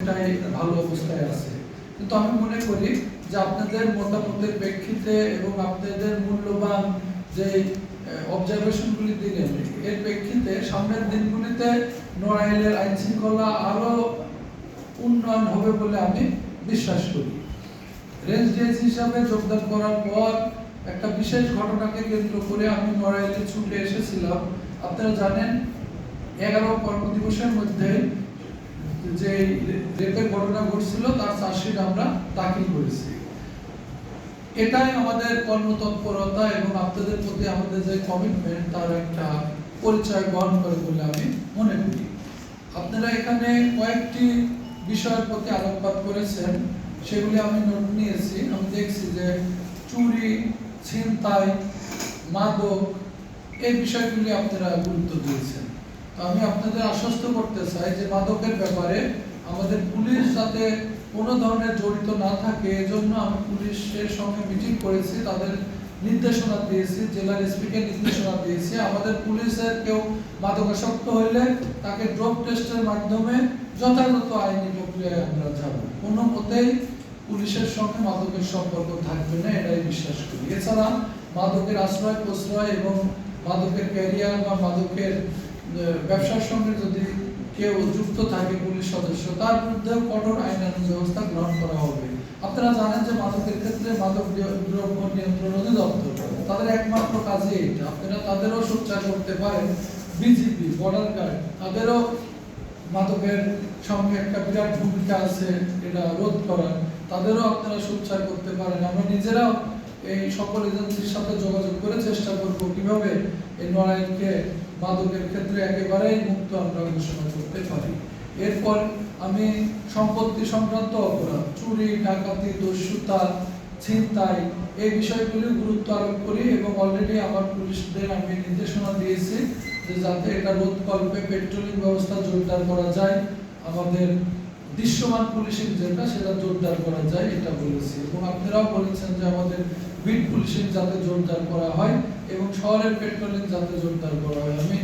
অনেকটাই ভালো অবস্থায় আছে। কিন্তু আমি মনে করি যে আপনাদের মতামতের প্রেক্ষিতে এবং আপনাদের মূল্যবান যে অবজারভেশনগুলি দিলেন, এর প্রেক্ষিতে সামনের দিনগুলিতে নড়াইলের আইন শৃঙ্খলা আরো উন্নয়ন হবে বলে আমি বিশ্বাস করি। রেঞ্জ ডিএসি হিসাবে যোগদান করার পর একটা বিশেষ ঘটনাকে কেন্দ্র করে আমি নড়াইলে ছুটে এসেছিলাম। আপনারা জানেন 11 কর্মদিবসের মধ্যে যে রেপের ঘটনা ঘটছিল তার চার্জশিট আমরা দাখিল করেছি। এটাই আমাদের কর্মতৎপরতা এবং আপনাদের প্রতি আমাদের যে কমিটমেন্ট তার একটা পরিচয় বহন করে বলে আমি মনে করি। আপনারা এখানে কয়েকটি বিষয়ের প্রতি আলোকপাত করেছেন, সেগুলি আমি নোট নিয়েছি। আমি দেখছি যে চুরি, ছিনতাই, মাদক এই বিষয়গুলি আপনারা গুরুত্ব দিয়েছেন। তো আমি আপনাদের আশ্বস্ত করতে চাই যে মাদকের ব্যাপারে আমাদের পুলিশ যাতে কোনো ধরনের জড়িত না থাকে এজন্য আমি পুলিশের সঙ্গে মিটিং করেছি, তাদের নির্দেশনা দিয়েছি, জেলার এসপিকে নির্দেশনা দিয়েছি। আমাদের পুলিশের কেউ মাদকাসক্ত হইলে তাকে ড্রপ টেস্টের মাধ্যমে যথাযথ আইনি প্রক্রিয়ায় আমরা যাব। কোনো মতেই পুলিশের সঙ্গে মাদকের সম্পর্ক থাকবে না, এটাই বিশ্বাস করি। এছাড়া মাদকের আশ্রয় প্রশ্রয় এবং মাদকের ক্যারিয়ার বা মাদকের ব্যবসার সঙ্গে যদি কেউ যুক্ত থাকে পুলিশ সদস্য, তার বিরুদ্ধে কঠোর আইনানুগ ব্যবস্থা গ্রহণ করা হবে। আপনারা জানেন যে মাদকের ক্ষেত্রে মাদক দ্রব্য নিয়ন্ত্রণ অধিদপ্তর তাদের একমাত্র কাজই এটা। আপনারা তাদেরও সোচ্চার করতে পারেন। বিজিবি, বর্ডার গার্ড, তাদেরও মাদকের সঙ্গে একটা বিরাট ভূমিকা আছে এটা রোধ করার, তাদেরও আপনারা সোচ্চার করতে পারেন। আমরা নিজেরাও এই সকল এজেন্সির সাথে যোগাযোগ করে চেষ্টা করব কিভাবে এই নড়াইলকে মাদকের ক্ষেত্রে একেবারেই মুক্ত আমরা ঘোষণা করতে পারি। এরপর আমি সম্পত্তি সংক্রান্ত অপরাধ, চুরি, ডাকাতি, দস্যুতা, ছিনতাই এই বিষয়গুলি গুরুত্ব আরোপ করি এবং অলরেডি আমার পুলিশদের আমি নির্দেশনা দিয়েছি যে যাতে এটা রোধকল্পে পেট্রোলিং ব্যবস্থা জোরদার করা যায়, আমাদের দৃশ্যমান পুলিশিং যেটা সেটা জোরদার করা যায় এটা বলেছি। এবং আপনারাও বলেছেন যে আমাদের বিট পুলিশিং যাতে জোরদার করা হয় এবং শহরের পেট্রোলিং যাতে জোরদার করা হয়। আমি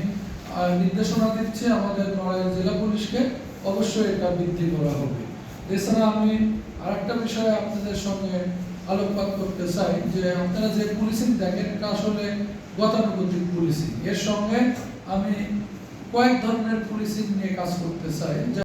নির্দেশনা দিচ্ছি আমাদের নড়াইল জেলা পুলিশকে, অবশ্যই এটা বৃদ্ধি করা হবে। এছাড়া আমি আরেকটা বিষয়ে আপনাদের সঙ্গে আলোকপাত করতে চাই যে আপনারা যে পুলিশিং দেখেন এটা আসলে গতানুগতিক পুলিশিং, এর সঙ্গে আমি কয়েক ধরনের পুলিশিং নিয়ে কাজ করতে চাই।